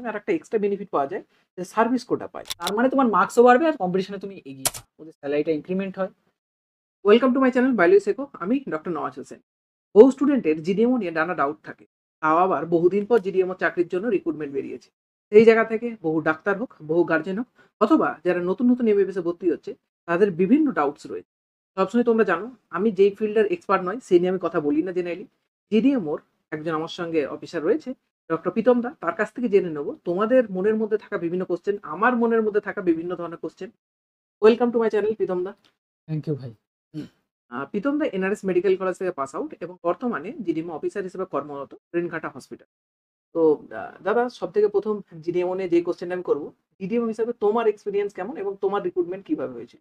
সঙ্গে আরেকটা extra benefit পাওয়া যায় যে সার্ভিস কোটা পায়। তার মানে তোমার মার্কসও বাড়বে আর কম্পিটিশনে তুমি এগিয়ে যাবে। ওদের স্যালারিটা ইনক্রিমেন্ট হয়। Welcome to my channel biology শেখো। আমি ডক্টর নওয়াজ হোসেন। বহু স্টুডেন্টের জিডিএমও নিয়ে নানা ডাউট থাকে। তাও আবার বহুদিন পর জিডিএমও চাকরির জন্য রিক্রুটমেন্ট বেরিয়েছে। সেই জায়গা থেকে বহু ডাক্তার হোক, বহু গার্জেন হোক, অথবা যারা নতুন নতুন এমবিবিএসে ভর্তি হচ্ছে, তাদের বিভিন্ন ডাউটস রয়েছে। সবসময় তোমরা জানো আমি যেই ফিল্ডের এক্সপার্ট নয় সেই নিয়ে আমি কথা বলি না জেনারেলি। জিডিএমওর একজন আমার সঙ্গে অফিসার রয়েছে, ডক্টর প্রীতম দা। তার কাছ থেকে জেনে নেবো তোমাদের মনের মধ্যে থাকা বিভিন্ন কোশ্চেন, আমার মনের মধ্যে থাকা বিভিন্ন ধরনের question. Welcome to my channel Pritam da. Thank you ভাই। Pritam da NRS medical college থেকে পাস আউট এবং বর্তমানে জিডিএমও অফিসার হিসেবে কর্মরত রেনঘাটা হসপিটাল। তো দাদা, সব থেকে প্রথম জিডিএমও নিয়ে যে কোশ্চেনটা আমি করবো, জিডিএমও হিসাবে তোমার এক্সপিরিয়েন্স কেমন এবং তোমার রিক্রুটমেন্ট কিভাবে হয়েছে?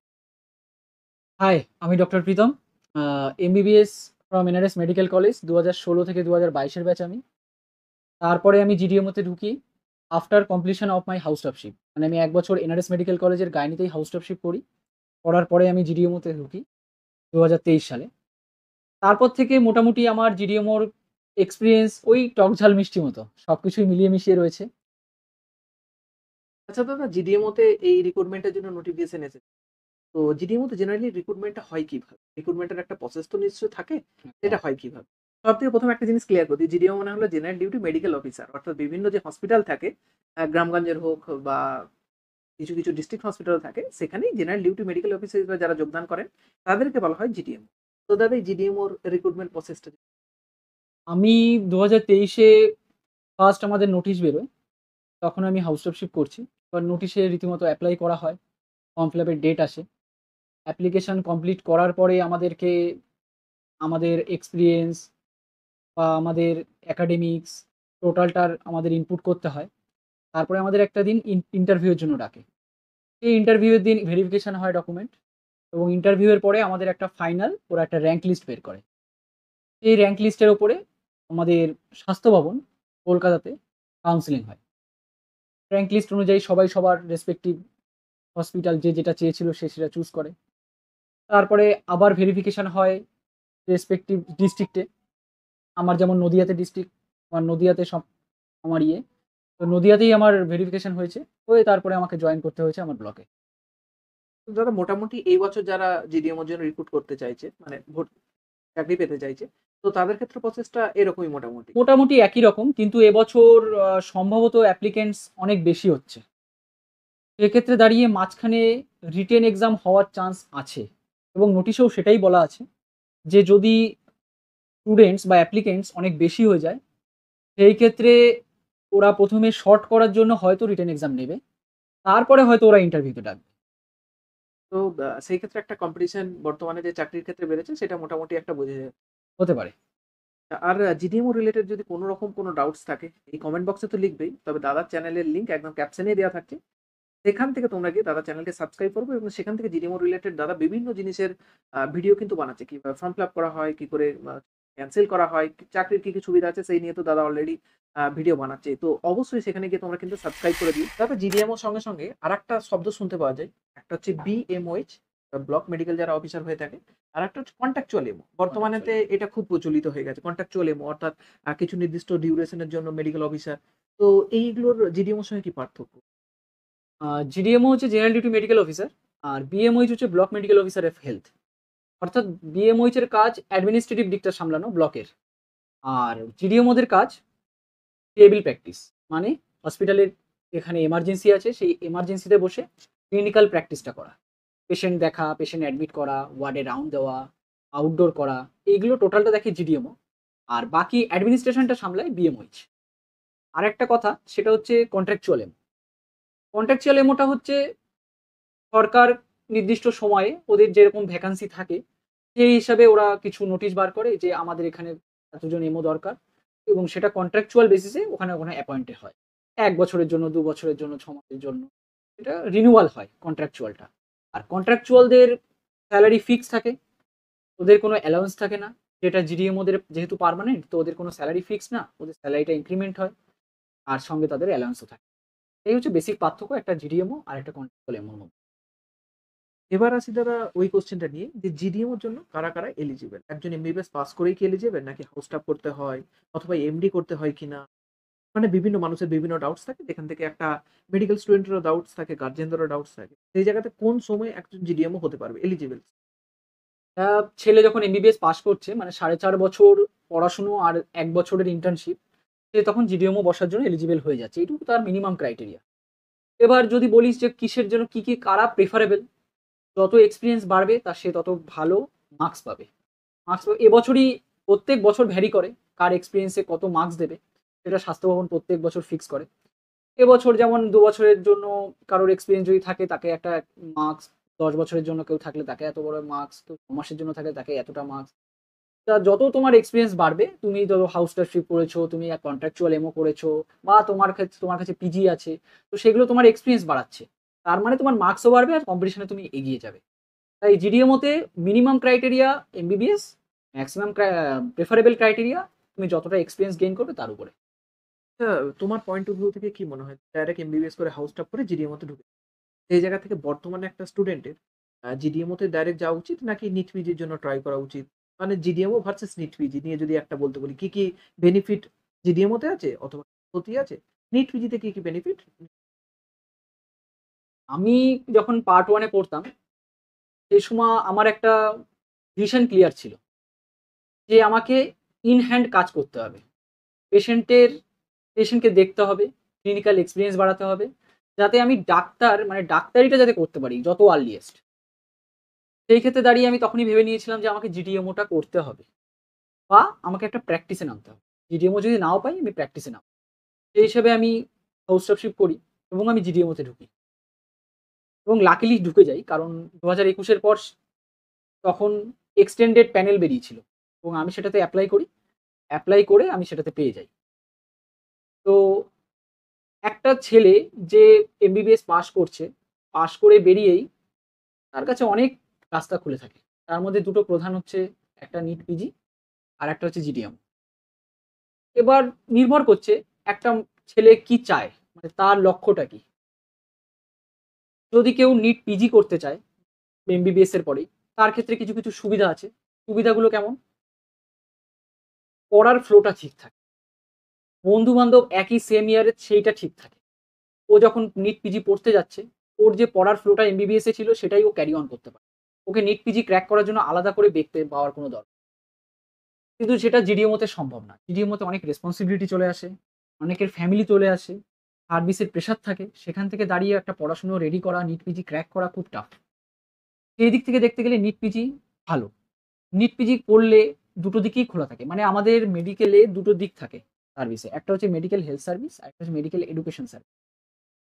হাই, আমি doctor Pritam. MBBS from NRS medical college 2016 থেকে 2022 ব্যাচ আমি। তারপরে আমি জিডিএমওতে ঢুকি after completion of my house staffship. মানে আমি 1 বছর এনআরএস মেডিকেল কলেজের গাইনিতেই হাউস স্টাফশিপ করি। করার পরে আমি জিডিএমওতে ঢুকি 2023 সালে। তারপর থেকে মোটামুটি আমার জিডিএমওর এক্সপিরিয়েন্স ওই টক ঝাল মিষ্টি মতো সবকিছুই মিলিয়ে মিশিয়ে রয়েছে। আচ্ছা দাদা, জিডিএমও তে এই রিক্রুটমেন্টের জন্য নোটিফিকেশন এসেছে। তো জিডিএমও তে জেনারেলি রিক্রুটমেন্টটা হয় কিভাবে? রিক্রুটমেন্টের একটা প্রসেস তো নিশ্চয়ই থাকে। সেটা হয় কিভাবে? সবথেকে প্রথম একটা জিনিস ক্লিয়ার করে দিই, জিডিএমও মানে হলো জেনারেল ডিউটি মেডিকেল অফিসার। অর্থাৎ বিভিন্ন যে হসপিটাল থাকে, গ্রামগঞ্জের হোক বা কিছু কিছু ডিস্ট্রিক্ট হসপিটাল থাকে, সেখানেই জেনারেল ডিউটি মেডিকেল অফিসার হিসেবে যারা যোগদান করেন, তাদেরকে বলা হয় জিডিএম। তো দাদা, এই জিডিএমওর রিক্রুটমেন্ট প্রসেসটা। আমি 2023-এ ফার্স্ট আমাদের নোটিশ বেরোয়। তখন আমি হাউস স্টাফশিপ করছি। এবার নোটিশে রীতিমতো অ্যাপ্লাই করা হয়। ফর্ম ফিল আপের ডেট আসে। অ্যাপ্লিকেশন কমপ্লিট করার পরে আমাদেরকে আমাদের এক্সপেরিয়েন্স বা আমাদের একাডেমিক্স টোটালটার আমাদের ইনপুট করতে হয়। তারপরে আমাদের একটা দিন ইন্টারভিউয়ের জন্য ডাকে। এই ইন্টারভিউয়ের দিন ভেরিফিকেশন হয় ডকুমেন্ট, এবং ইন্টারভিউয়ের পরে আমাদের একটা ফাইনাল ওরা একটা র‍্যাংক লিস্ট বের করে। এই র‍্যাংক লিস্টের উপরে আমাদের স্বাস্থ্য ভবন কলকাতাতে কাউন্সেলিং হয়। র‍্যাংক লিস্ট অনুযায়ী সবাই সবার রেসপেক্টিভ হসপিটাল যে যেটা চেয়েছিল সে সেটা চুজ করে। তারপরে আবার ভেরিফিকেশন হয় রেসপেক্টিভ ডিস্ট্রিক্টে। আমার যেমন নদিয়াতে ডিস্ট্রিক্ট, আমার নদিয়াতে সব আমার তো নদিয়াতেই আমার ভেরিফিকেশন হয়েছে। হয়ে তারপরে আমাকে জয়েন করতে হয়েছে আমার ব্লকে। তো দাদা, মোটামুটি এই বছর যারা জিডিএমওর জন্য রিক্রুট করতে চাইছে, মানে চাকরি পেতে চাইছে, তো তাদের ক্ষেত্রে প্রসেসটা এরকমই মোটামুটি। মোটামুটি একই রকম, কিন্তু এবছর সম্ভবত অ্যাপ্লিক্যান্টস অনেক বেশি হচ্ছে। সেক্ষেত্রে দাঁড়িয়ে মাঝখানে রিটেন এক্সাম হওয়ার চান্স আছে, এবং নোটিশেও সেটাই বলা আছে যে যদি স্টুডেন্টস বা অ্যাপ্লিক্যান্টস অনেক বেশি হয়ে যায়, সেই ক্ষেত্রে ওরা প্রথমে শর্ট করার জন্য হয়তো রিটেন এক্সাম নেবে, তারপরে হয়তো ওরা ইন্টারভিউতে ডাকবে। তো সেই ক্ষেত্রে একটা কম্পিটিশন বর্তমানে যে চাকরির ক্ষেত্রে বেড়েছে, সেটা মোটামুটি একটা বোঝা যায়। হতে পারে। আর জিডিএমও রিলেটেড যদি কোনো রকম কোনো ডাউটস থাকে, এই কমেন্ট বক্সে তো লিখবেই, তবে দাদার চ্যানেলের লিঙ্ক একদম ক্যাপশনেই দেওয়া থাকছে। সেখান থেকে তোমরা গিয়ে দাদা চ্যানেলকে সাবস্ক্রাইব করবে এবং সেখান থেকে জিডিএমও রিলেটেড দাদা বিভিন্ন জিনিসের ভিডিও কিন্তু বানাচ্ছে। কিভাবে ফর্ম ফিল আপ করা হয়, কি করে ক্যান্সেল করা হয়, চাকরির কি কি সুবিধা আছে, সেই নিয়ে তো দাদা অলরেডি ভিডিও বানাচ্ছে। তো অবশ্যই সেখানে গিয়ে তোমরা কিন্তু সাবস্ক্রাইব করে দিও। দাদা, জিডিএমওর সঙ্গে সঙ্গে আর একটা শব্দ শুনতে পাওয়া যায়। একটা হচ্ছে বিএমওএইচ, ব্লক মেডিকেল যারা অফিসার হয়ে থাকে। আর একটা হচ্ছে কন্ট্রাকচুয়াল এমও। বর্তমানেতে এটা খুব প্রচলিত হয়ে গেছে কন্ট্রাকচুয়াল এমও, অর্থাৎ কিছু নির্দিষ্ট ডিউরেশনের জন্য মেডিকেল অফিসার। তো এইগুলোর জিডিএমওর সঙ্গে কি পার্থক্য? জিডিএমও হচ্ছে জেনারেল ডিউটি মেডিকেল অফিসার, আর বিএমওইচ হচ্ছে block medical officer of health. অর্থাৎ বিএমওইচ এর কাজ অ্যাডমিনিস্ট্রেটিভ দিকটা সামলানো ব্লকের, আর জিডিএমওদের কাজ টেবিল প্র্যাকটিস। মানে হসপিটালের যেখানে এমার্জেন্সি আছে সেই এমার্জেন্সিতে বসে ক্লিনিক্যাল প্র্যাকটিসটা করা, পেশেন্ট দেখা, পেশেন্ট অ্যাডমিট করা, ওয়ার্ডে রাউন্ড দেওয়া, আউটডোর করা, এইগুলো টোটালটা দেখে জিডিএমও, আর বাকি অ্যাডমিনিস্ট্রেশনটা সামলায় বিএমওইচ। আর একটা কথা, সেটা হচ্ছে কন্ট্রাকচুয়াল এমও। কন্ট্রাকচুয়াল এমওটা হচ্ছে সরকার নির্দিষ্ট সময়ে ওদের যেরকম ভ্যাকান্সি থাকে সেই হিসাবে ওরা কিছু নোটিশ বার করে যে আমাদের এখানে এতজন এমও দরকার, এবং সেটা কন্ট্রাকচুয়াল বেসিসে ওখানে ওখানে অ্যাপয়েন্টেড হয়। 1 বছরের জন্য, 2 বছরের জন্য, 6 মাসের জন্য এটা রিনিউয়াল হয় কন্ট্রাকচুয়ালটা। আর কন্ট্রাকচুয়ালদের স্যালারি ফিক্স থাকে, ওদের কোনো অ্যালাউন্স থাকে না। যেটা জিডিএম ওদের যেহেতু পার্মানেন্ট, তো ওদের কোনো স্যালারি ফিক্স না, ওদের স্যালারিটা ইনক্রিমেন্ট হয়, আর সঙ্গে তাদের অ্যালাউন্সও থাকে। এই হচ্ছে বেসিক পার্থক্য একটা জিডিএমও আর একটা কন্ট্রাকচুয়াল এমওর মধ্যে। এবার আসি দাদা ওই কোশ্চেনটা নিয়ে, যে জিডিএম এর জন্য কারা কারা এলিজিবল? একজন এমবিবিএস পাস করেই কি এলিজিবল, নাকি হাউস স্টাফ করতে হয়, অথবা এমডি করতে হয় কিনা? মানে বিভিন্ন মানুষের বিভিন্ন ডাউটস থাকে, যেখান থেকে একটা মেডিকেল স্টুডেন্টেরও ডাউটস থাকে, গার্জিয়ানদেরও ডাউটস থাকে। সেই জায়গাতে কোন সময় একজন জিডিএমও হতে পারবে এলিজিবল? ছেলে যখন এমবিবিএস পাস করছে মানে 4.5 বছর পড়াশুনো আর 1 বছরের ইন্টার্নশিপ, সে তখন জিডিএমও বসার জন্য এলিজিবল হয়ে যাচ্ছে। এটুকু তার মিনিমাম ক্রাইটেরিয়া। এবার যদি বলিস যে কিসের জন্য কি কারা প্রেফারেবল, যত এক্সপেরিয়েন্স বাড়বে তার সে তত ভালো মার্কস পাবে। এবছরই প্রত্যেক বছর ভ্যারি করে কার এক্সপেরিয়েন্সে কত মার্কস দেবে, সেটা স্বাস্থ্য ভবন প্রত্যেক বছর ফিক্স করে। এবছর যেমন 2 বছরের জন্য কারোর এক্সপেরিয়েন্স যদি থাকে তাকে একটা মার্কস, 10 বছরের জন্য কেউ থাকলে তাকে এত বড় মার্কস, কেউ 6 মাসের জন্য থাকলে তাকে এতটা মার্কস। তা যত তোমার এক্সপেরিয়েন্স বাড়বে, তুমি ধরো হাউস টাইপশিপ করেছো, তুমি এক কন্ট্রাকচুয়াল এমও করেছো, বা তোমার কাছে পিজি আছে, তো সেগুলো তোমার এক্সপেরিয়েন্স বাড়াচ্ছে। তার মানে তোমার মার্কসও বাড়বে আর কম্পিটিশনে তুমি এগিয়ে যাবে। তাই জিডিএমওতে minimum criteria MBBS, maximum preferable criteria তুমি যতটা এক্সপেরিয়েন্স গেইন করবে তার উপরে। আচ্ছা, তোমার পয়েন্ট অফ ভিউ থেকে কি মনে হয় ডাইরেক্ট এমবিবিএস করে হাউস টাপ করে জিডিএমওতে ঢুকে সেই জায়গা থেকে বর্তমানে একটা স্টুডেন্টের জিডিএমওতে ডাইরেক্ট যাওয়া উচিত নাকি নিট পিজির জন্য ট্রাই করা উচিত? মানে জিডিএমও ভার্সেস নিট পিজি নিয়ে যদি একটা বলতে বলি, কি কি বেনিফিট জিডিএমওতে আছে অথবা ক্ষতি আছে, নিট পিজিতে কি কি বেনিফিট? আমি যখন পার্ট ওয়ানে পড়তাম সেই সময় আমার একটা ভিশন ক্লিয়ার ছিল যে আমাকে ইন হ্যান্ড কাজ করতে হবে, পেশেন্টকে দেখতে হবে, ক্লিনিক্যাল এক্সপিরিয়েন্স বাড়াতে হবে, যাতে আমি ডাক্তারিটা যাতে করতে পারি যত আর্লিয়েস্ট। সেই ক্ষেত্রে দাঁড়িয়ে আমি তখনই ভেবে নিয়েছিলাম যে আমাকে জিডিএমওটা করতে হবে, বা আমাকে একটা প্র্যাকটিসে নামতে হবে। জিডিএমও যদি নাও পাই আমি প্র্যাকটিসে নামবো। সেই হিসেবে আমি হাউসটাপশিপ করি এবং আমি জিডিএমওতে ঢুকি এবং লাকিলি ঢুকে যাই, কারণ 2021-এর পর তখন এক্সটেন্ডেড প্যানেল বেরিয়েছিল এবং আমি সেটাতে অ্যাপ্লাই করে আমি সেটাতে পেয়ে যাই। তো একটা ছেলে যে এমবিবিএস পাস করে বেরিয়েই তার কাছে অনেক রাস্তা খুলে থাকে। তার মধ্যে দুটো প্রধান হচ্ছে, একটা নিট পিজি আর একটা হচ্ছে জিডিএম। এবার নির্ভর করছে একটা ছেলে কি চায়, মানে তার লক্ষ্যটা কি। যদি কেউ নিট পিজি করতে চায় এমবিবিএস এর পরেই, তার ক্ষেত্রে কিছু সুবিধা আছে। সুবিধাগুলো কেমন? পড়ার ফ্লোটা ঠিক থাকে, বন্ধু বান্ধব একই সেম ইয়ারে সেইটা ঠিক থাকে। ও যখন নিট পিজি পড়তে যাচ্ছে, ওর যে পড়ার ফ্লোটা এমবিবিএস এ ছিল সেটাই ও ক্যারি অন করতে পারে। ওকে নিট পিজি ক্র্যাক করার জন্য আলাদা করে দেখতে পাওয়ার কোনো দরকার, কিন্তু সেটা জিডিএমওতে সম্ভব না। জিডিএমওতে অনেক রেসপন্সিবিলিটি চলে আসে, অনেকের ফ্যামিলি চলে আসে, সার্ভিসের প্রেশার থাকে। সেখান থেকে দাঁড়িয়ে একটা পড়াশুনো রেডি করা, নিট পিজি ক্র্যাক করা খুব টাফ। সেই দিক থেকে দেখতে গেলে নিট পিজি ভালো। নিট পিজি করলে দুটো দিকেই খোলা থাকে, মানে আমাদের মেডিকেলে দুটো দিক থাকে সার্ভিসে। একটা হচ্ছে মেডিকেল হেলথ সার্ভিস, আর একটা হচ্ছে medical education service.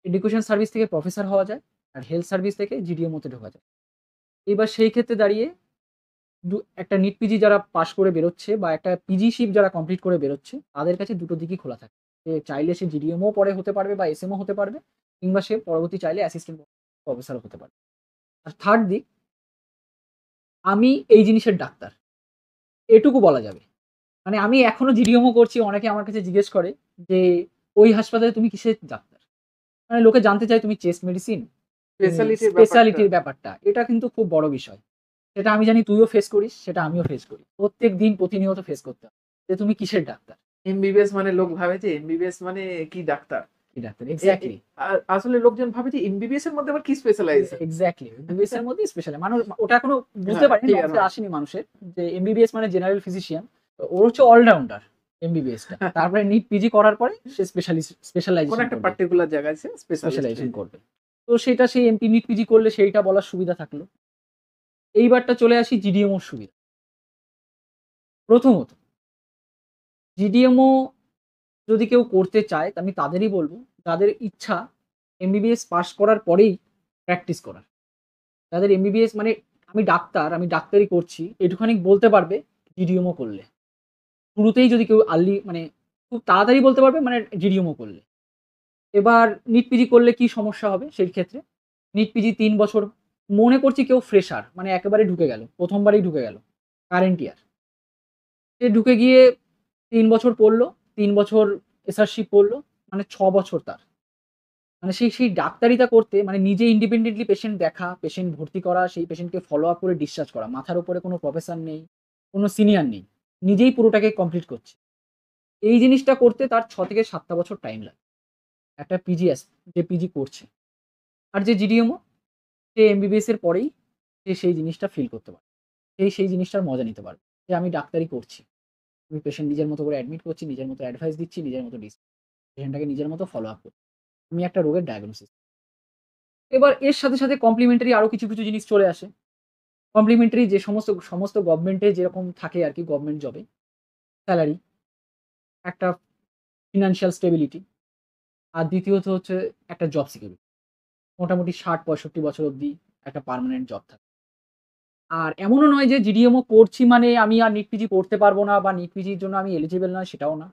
Education service থেকে প্রফেসর হওয়া যায়, আর হেলথ সার্ভিস থেকে জিডিএমওতে ঢোকা যায়। এবার সেই ক্ষেত্রে দাঁড়িয়ে একটা নিট পিজি যারা পাশ করে বেরোচ্ছে বা একটা পিজিশিপ যারা কমপ্লিট করে বেরোচ্ছে, তাদের কাছে দুটো দিকই খোলা থাকে। সে চাইলে সে জিডিএমও পরে হতে পারবে বা এসএমও হতে পারবে, কিংবা সে পরবর্তী চাইলে অ্যাসিস্ট্যান্ট প্রফেসর হতে পারবে। আর থার্ড দিক, আমি এই জিনিসের ডাক্তার, এটুকু বলা যাবে। মানে আমি এখনো জিডিএমও করছি, অনেকে আমার কাছে জিজ্ঞেস করে যে ওই হাসপাতালে তুমি কিসের ডাক্তার। মানে লোকে জানতে চায় তুমি চেস্ট মেডিসিন, স্পেশালিটির ব্যাপারটা। এটা কিন্তু খুব বড় বিষয়। সেটা আমি জানি তুইও ফেস করিস, সেটা আমিও ফেস করি। প্রত্যেক দিন প্রতিনিয়ত ফেস করতে হয় যে তুমি কিসের ডাক্তার। এমবিবিএস মানে লোক ভাবে যে এমবিবিএস মানে কি ডাক্তার। কি ডাক্তার এক্স্যাক্টলি। আসলে লোকজন ভাবে যে এমবিবিএস এর মধ্যে আবার কি স্পেশালাইজ। এক্স্যাক্টলি এমবিবিএস এর মধ্যে স্পেশাল মানুষ ওটা এখনো বুঝতে হ্যাঁ, পারেনি, ঠিক আছে। নলেজে আসেনি মানুষের যে এমবিবিএস মানে জেনারেল ফিজিশিয়ান। ওর হচ্ছে অলরাউন্ডার এমবিবিএসটা। তারপরে নিট পিজি করার পরে সে কোন স্পেশালাইজেশন একটা করবে, পার্টিকুলার জায়গায় সে স্পেশালাইজেশন স্পেশালিস্ট। করবে। তো সেটা সেই এমপি নিট পিজি করলে সেইটা বলার সুবিধা থাকলো। এইবারটা চলে আসি জিডিএমওর সুবিধা। প্রথমত, জিডিএমও যদি কেউ করতে চায় আমি তাদেরই বলবো, যাদের ইচ্ছা এমবিবিএস পাস করার পরেই প্র্যাকটিস করার। যাদের এমবিবিএস মানে আমি ডাক্তারি করছি এটুখানি বলতে পারবে জিডিএমও করলে। শুরুতেই যদি কেউ মানে খুব তাড়াতাড়ি বলতে পারবে মানে জিডিএমও করলে। এবার নিট পিজি করলে কি সমস্যা হবে সেই ক্ষেত্রে? নিট পিজি ৩ বছর, মনে করছি কেউ ফ্রেশার মানে একেবারে ঢুকে গেল, প্রথমবারেই ঢুকে গেল, কারেন্ট ইয়ার। সে ঢুকে গিয়ে ৩ বছর পড়লো, ৩ বছর এসআরশিপ পড়লো, মানে ৬ বছর তার। মানে সেই ডাক্তারিটা করতে মানে নিজে ইন্ডিপেন্ডেন্টলি পেশেন্ট দেখা, পেশেন্ট ভর্তি করা, সেই পেশেন্টকে ফলো আপ করে ডিসচার্জ করা। মাথার উপরে কোনো প্রফেসর নেই, কোনো সিনিয়র নেই। নিজেই পুরোটাকে কমপ্লিট করছে। এই জিনিসটা করতে তার 6 থেকে 7টা বছর টাইম লাগে। একটা পিজিএস যে পিজি করছে। আর যে জিডিএমও সে এমবিবিএস এর পরেই সে সেই জিনিসটা ফিল করতে পারে। সেই জিনিসটার মজা নিতে পারবে। যে আমি ডাক্তারি করছি। আমি পেশেন্ট নিজের মতো করে অ্যাডমিট করছি, নিজের মতো অ্যাডভাইস দিচ্ছি, নিজের মতো পেশেন্টটাকে নিজের মতো ফলো আপ করছি। আমি একটা রোগের ডায়াগনোসিস। এবার এর সাথে কমপ্লিমেন্টারি আরো কিছু জিনিস চলে আসে। কমপ্লিমেন্টারি যে সমস্ত গভর্নমেন্টে যেরকম থাকে আরকি গভর্নমেন্ট জবে সেলারি, একটা ফিন্যান্সিয়াল স্টেবিলিটি আর দ্বিতীয়ত হচ্ছে একটা জব সিকিউরিটি। মোটামুটি ৬০-৬৫ বছর অব্দি একটা পার্মানেন্ট জব থাকে। আর এমনও নয় যে জিডিএমও করছি মানে আমি আর নিট পিজি পড়তে পারব না বা নিট পিজির জন্য আমি এলিজিবল নয় সেটাও না।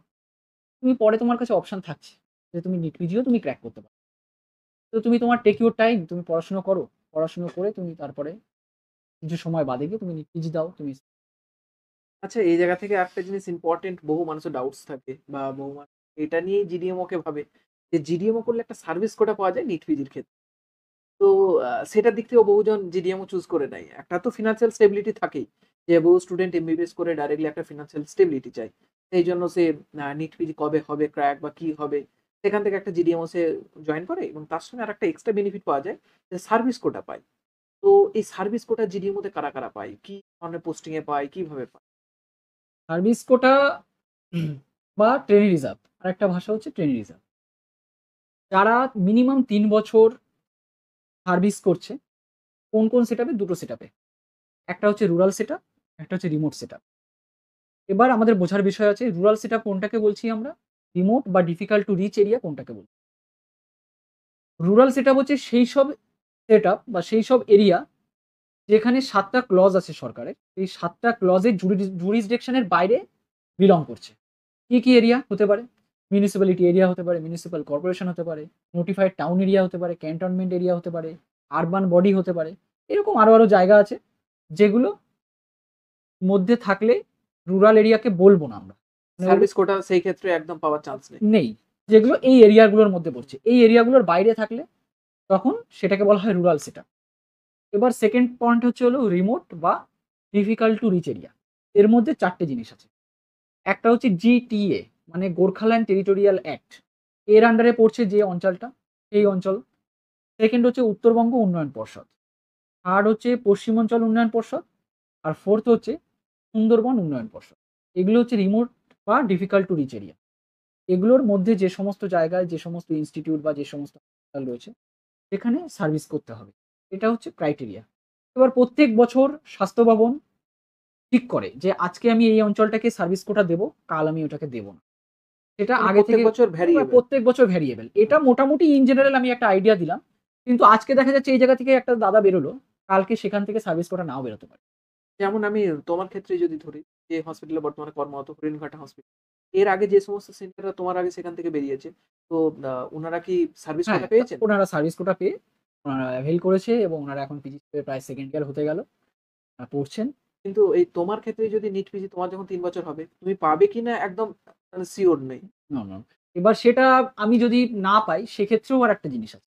তুমি পরে তোমার কাছে অপশন থাকছে যে তুমি নিট পিজিও তুমি ক্র্যাক করতে পারো। তো তুমি তোমার টেক ইউর টাইম তুমি পড়াশোনা করো। পড়াশোনা করে তুমি তারপরে কিছু সময় বাদে গিয়ে তুমি নিট পিজি দাও। তুমি আচ্ছা, এই জায়গা থেকে একটা জিনিস ইম্পর্টেন্ট, বহু মানুষের ডাউটস থাকে বা বহু মানুষ এটা নিয়েই জিডিএমও কে ভাবে যে জিডিএমও করলে একটা সার্ভিস কোটা পাওয়া যায় নিট পিজির ক্ষেত্রে। তো সেটার দিক থেকেও বহুজন জিডিএমও চুজ করে নেয়। একটা তো ফিন্যান্সিয়াল স্টেবিলিটি থাকেই। যে বহু স্টুডেন্ট এমবিবিএস করে ডাইরেক্টলি একটা ফিন্যান্সিয়াল স্টেবিলিটি চায়। সেইজন্য সে নিট পিজি কবে হবে, ক্র্যাক বা কি হবে, সেখান থেকে একটা জিডিএমও সে জয়েন করে এবং তার সঙ্গে আরেকটা এক্সট্রা বেনিফিট পাওয়া যায় যে সার্ভিস কোটা পায়। তো এই সার্ভিস কোটা জিডিএমও তে কারা পায়? কি ধরনের পোস্টিং এ পায়? কিভাবে পায়? সার্ভিস কোটা বা ট্রেনি রিজার্ভ। আরেকটা ভাষা হচ্ছে ট্রেনি রিজার্ভ। যারা মিনিমাম ৩ বছর সার্ভিস করছে কোন সেটআপে? দুটো সেটআপে। একটা হচ্ছে রুরাল সেটআপ, একটা হচ্ছে রিমোট সেটআপ। এবার আমাদের বোঝার বিষয় আছে রুরাল সেটআপ কোনটাকে বলছি আমরা? রিমোট বা ডিফিকাল্ট টু রিচ এরিয়া কোনটাকে বলছি? রুরাল সেটআপ হচ্ছে সেইসব সেটআপ বা সেইসব এরিয়া যেখানে ৭ টা ক্লজ আছে সরকারের। এই ৭ টা ক্লজের জুরিসডিকশন এর বাইরে বিলং করছে। কি এরিয়া হতে পারে? মিউনিসিপ্যালিটি এরিয়া হতে পারে, মিউনিসিপাল কর্পোরেশন হতে পারে, নোটিফাইড টাউন এরিয়া হতে পারে, ক্যান্টনমেন্ট এরিয়া হতে পারে, আরবান বডি হতে পারে। এরকম আরো জায়গা আছে যেগুলো মধ্যে থাকলে রুরাল এরিয়াকে বলবো না আমরা। মানে সার্ভিস কোটা সেই ক্ষেত্রে একদম পাওয়ার চান্স নেই। নেই। যেগুলো এই এরিয়াগুলোর মধ্যে পড়ছে। এই এরিয়াগুলোর বাইরে থাকলে তখন সেটাকে বলা হয় রুরাল সেটআপ। এবার সেকেন্ড পয়েন্ট হচ্ছে হলো রিমোট বা ডিফিকাল্ট টু রিচ এরিয়া। এর মধ্যে ৪ টে জিনিস আছে। একটা হচ্ছে জিটিএ মানে গোর্খাল্যান্ড টেরিটোরিয়াল অ্যাক্ট। এর আন্ডারে পড়ছে যে অঞ্চলটা, সেই অঞ্চল। সেকেন্ড হচ্ছে উত্তরবঙ্গ উন্নয়ন পর্ষদ। থার্ড হচ্ছে পশ্চিমাঞ্চল উন্নয়ন পর্ষদ। আর ফোর্থ হচ্ছে সুন্দরবন উন্নয়ন পর্ষদ। এগুলো হচ্ছে রিমোট বা ডিফিকাল্ট টু রিচ এরিয়া। এগুলোর মধ্যে যে সমস্ত জায়গায় যে সমস্ত ইনস্টিটিউট বা যে সমস্ত হাসপাতাল রয়েছে সেখানে সার্ভিস করতে হবে। এটা হচ্ছে ক্রাইটেরিয়া। এবার প্রত্যেক বছর স্বাস্থ্য ভবন ঠিক করে যে আজকে আমি এই অঞ্চলটাকে সার্ভিস কোটা দেব, কাল আমি ওটাকে দেব না। সেটা মানে আগে প্রত্যেক থেকে বছর ভ্যারিয়েবল। প্রত্যেক বছর ভ্যারিয়েবল। এটা মোটামুটি ইন জেনারেল আমি একটা আইডিয়া দিলাম। কিন্তু আজকে দেখা যাচ্ছে এই জায়গা থেকে একটা দাদা বেরোলো, কালকে সেখান থেকে সার্ভিস কোটা নাও বেরোতে পারে। যেমন আমি তোমার ক্ষেত্রে যদি ধরি, যে হসপিটালে বর্তমানে কর্মরত হরিণঘাটা হসপিটাল। এর আগে যে সমস্ত সেন্টাররা তোমার আগে সেখান থেকে বেরিয়েছে, তো উনারা কি সার্ভিস হ্যাঁ, কোটা পেয়েছেন? ওনারা সার্ভিস কোটা পেয়ে ওনারা অ্যাভেইল করেছে এবং ওনারা এখন পিজি প্রায় সেকেন্ড ইয়ার হতে গেল। পড়ছেন। কিন্তু এই তোমার ক্ষেত্রে যদি নিট পিজি তোমার যখন ৩ বছর হবে, তুমি পাবে কিনা একদম মানে সিওর নেই। না, না। এবার সেটা আমি যদি না পাই সেক্ষেত্রেও আরেকটা জিনিস আছে।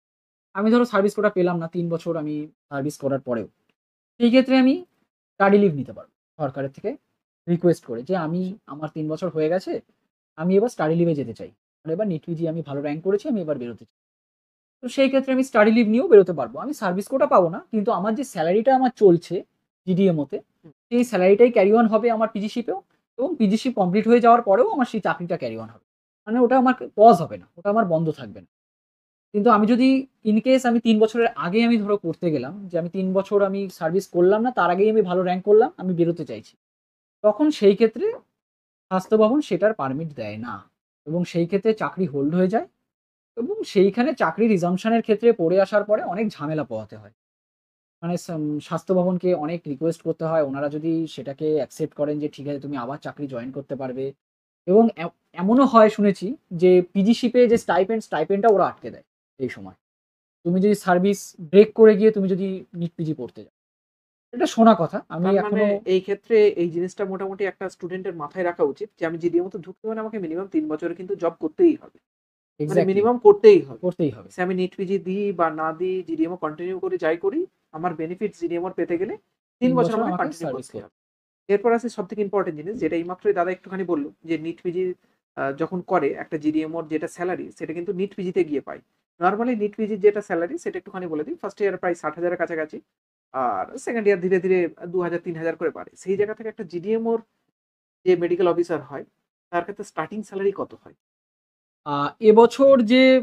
আমি ধরো সার্ভিস কোটা পেলাম না ৩ বছর আমি সার্ভিস করার পরেও। সেই ক্ষেত্রে আমি স্টাডি লিভ নিতে পারবো সরকারের থেকে রিকোয়েস্ট করে যে আমি আমার ৩ বছর হয়ে গেছে। আমি এবার স্টাডি লিভে যেতে চাই। আর এবার নিট পিজি আমি ভালো র‍্যাংক করেছি আমি এবার বেরোতে চাই। তো সেই ক্ষেত্রে আমি স্টাডি লিভ নিয়েও বেরোতে পারবো। আমি সার্ভিস কোটা পাবো না। কিন্তু আমার যে সেলারিটা আমার চলছে জিডিএমও তে হুম। সেই সেলারিটাই ক্যারি অন হবে আমার পিজিশিপেও এবং পিজিশিপ কমপ্লিট হয়ে যাওয়ার পরেও আমার সেই চাকরিটা ক্যারি অন হবে। মানে ওটা আমার পজ হবে না। ওটা আমার বন্ধ থাকবে না। কিন্তু আমি যদি ইন কেস আমি ৩ বছরের আগে আমি ধরো করতে গেলাম যে আমি ৩ বছর আমি সার্ভিস করলাম না, তার আগেই আমি ভালো র‍্যাংক করলাম, আমি বেরোতে চাইছি। তখন সেই ক্ষেত্রে স্বাস্থ্য ভবন সেটার পারমিট দেয় না এবং সেই ক্ষেত্রে চাকরি হোল্ড হয়ে যায় এবং সেইখানে চাকরি রিজাম্পশন এর ক্ষেত্রে পড়ে আসার পরে অনেক ঝামেলা পোহাতে হয়। মানে স্বাস্থ্য ভবনকে অনেক রিকোয়েস্ট করতে হয়। ওনারা যদি সেটাকে অ্যাকসেপ্ট করেন যে ঠিক আছে তুমি আবার চাকরি জয়েন করতে পারবে এবং এমনও হয় শুনেছি যে পিজিশিপে যে স্টাইপেন্ডটা ওরা আটকে দেয় এই সময়। তুমি যদি সার্ভিস ব্রেক করে গিয়ে তুমি যদি নিট পিজি পড়তে যাও। এটা শোনা কথা। আমি তার মানে এখনো এই ক্ষেত্রে এই জিনিসটা মোটামুটি একটা স্টুডেন্টের মাথায় রাখা উচিত যে আমি জিডিএমও তে ঢুকতে মানে আমাকে মিনিমাম ৩ বছরের কিন্তু জব করতেই হবে। মানে এক্সাক্টলি মিনিমাম করতেই হবে। করতেই হবে। সে আমি নিট পিজি দিই বা না দিই, জিডিএমও কন্টিনিউ করি, যাই করি, আমার বেনিফিটস জিডিএমও পেতে গেলে ৩ ৩ বছর বছর আমাকে আমাকে কন্টিনিউ সার্ভিস করতেই করতে হবে। এরপর আছে সবথেকে ইম্পোর্টেন্ট জিনিস যেটা এইমাত্রই দাদা একটুখানি বলল যে নিট পিজির যখন করে একটা জিডিএমওর যেটা স্যালারি সেটা কিন্তু নিট পিজিতে গিয়ে পায়। নরমালি নিট পিজির যেটা স্যালারি সেটা একটুখানি বলে দিই। ফার্স্ট ইয়ার প্রায় ৬০,০০০ এর কাছাকাছি। আর সেকেন্ড ইয়ার ধীরে, ধীরে ২,০০০-৩,০০০ করে বাড়ে। সেই জায়গা থেকে একটা জিডিএমওর যে মেডিকেল অফিসার হয়, তার ক্ষেত্রে স্টার্টিং স্যালারি কত হয়? এবছর যে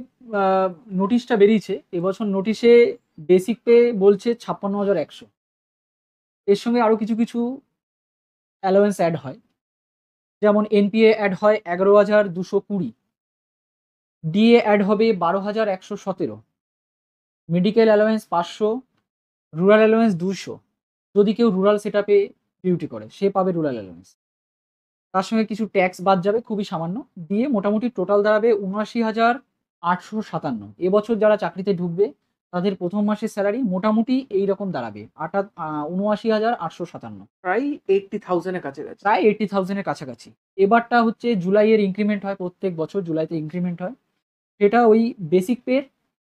নোটিশটা বেরিয়েছে, এবছর নোটিশে বেসিক পে বলছে ৫৬,১০০। এর সঙ্গে আরো কিছু, কিছু অ্যালাওয়েন্স এড হয়। যেমন এনপিএ এড হয় ১১,২২০। ডিএ এড হবে ১২,১১৭। Medical allowance ৫০০, rural allowance ২০০। যদি কেউ রুরাল সেটআপে ডিউটি করে সে পাবে রুরাল অ্যালাওয়েন্স। তার সঙ্গে কিছু ট্যাক্স বাদ যাবে খুবই সামান্য। দিয়ে মোটামুটি টোটাল দাঁড়াবে ৭৯,৮৫৭। এবছর যারা চাকরিতে ঢুকবে তাদের ১ম মাসের স্যালারি মোটামুটি এইরকম দাঁড়াবে ৭৯,৮৫৭। প্রায় ৮০,০০০ এর কাছাকাছি। প্রায় ৮০,০০০ এর কাছাকাছি। এবারটা হচ্ছে জুলাইয়ের ইনক্রিমেন্ট হয়, প্রত্যেক বছর জুলাইতে ইনক্রিমেন্ট হয়। সেটা ওই বেসিক পের